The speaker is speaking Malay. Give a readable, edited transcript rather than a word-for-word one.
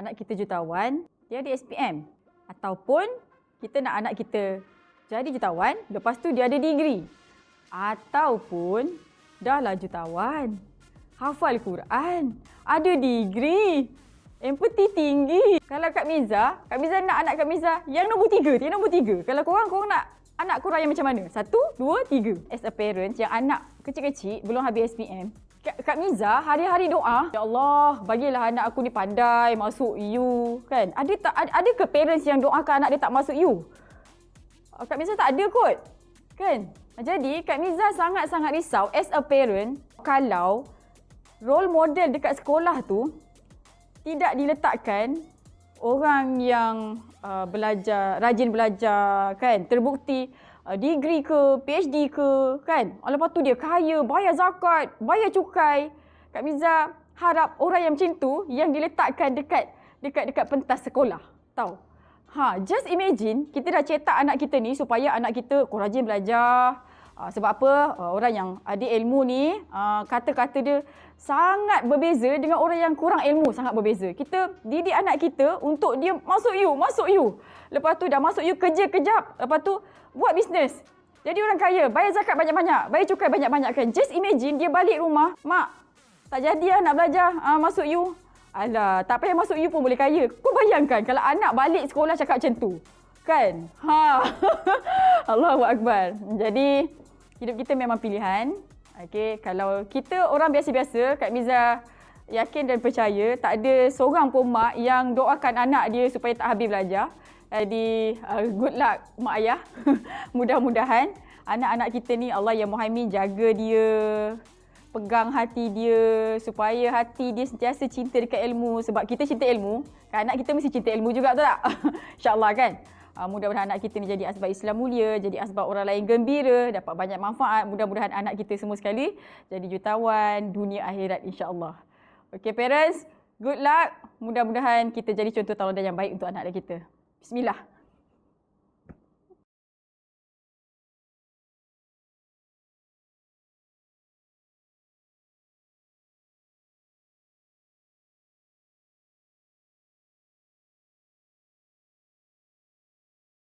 anak kita jutawan, dia ada SPM. Ataupun kita nak anak kita jadi jutawan, lepas tu dia ada degree. Ataupun dah lah jutawan, hafal Quran, ada degree, empathy tinggi. Kalau Kak Miza nak anak Kak Miza yang nombor 3, dia nombor 3. Kalau korang nak anak korang yang macam mana? 1, 2, 3. As a parent yang anak kecil-kecil belum habis SPM, Kak Miza hari-hari doa, ya Allah, bagilah anak aku ni pandai masuk U, kan? Ada ke parents yang doakan anak dia tak masuk U? Kak Miza tak ada kot, kan? Jadi Kak Miza sangat-sangat risau as a parent kalau role model dekat sekolah tu tidak diletakkan orang yang rajin belajar, kan? Terbukti degree ke, PhD ke, kan? Lepas tu dia kaya, bayar zakat, bayar cukai. Kak Miza harap orang yang macam tu yang diletakkan dekat pentas sekolah. Tahu? Just imagine kita dah cetak anak kita ni supaya anak kita rajin belajar. Sebab apa? Orang yang ada ilmu ni, kata-kata dia sangat berbeza dengan orang yang kurang ilmu, sangat berbeza. Kita didik anak kita untuk dia masuk U. Lepas tu dah masuk U, kerja kejap. Lepas tu buat bisnes. Jadi orang kaya, bayar zakat banyak-banyak, bayar cukai banyak-banyak, kan. Just imagine dia balik rumah, mak, tak jadi nak belajar, masuk U. Alah, tak payah masuk U pun boleh kaya. Kau bayangkan kalau anak balik sekolah cakap macam tu. Kan? Allahu Akbar. Jadi, hidup kita memang pilihan. Okay, kalau kita orang biasa-biasa, Kak Miza yakin dan percaya tak ada seorang pun mak yang doakan anak dia supaya tak habis belajar. Jadi, good luck mak ayah. Mudah-mudahan anak-anak kita ni Allah yang Muhaimin jaga dia, pegang hati dia supaya hati dia sentiasa cinta dekat ilmu. Sebab kita cinta ilmu, anak kita mesti cinta ilmu juga, betul tak? InsyaAllah, kan? Mudah-mudahan anak kita ni jadi asbab Islam mulia, jadi asbab orang lain gembira, dapat banyak manfaat. Mudah-mudahan anak kita semua sekali jadi jutawan dunia akhirat, insya-Allah. Okay parents, good luck. Mudah-mudahan kita jadi contoh tauladan yang baik untuk anak kita. Bismillah.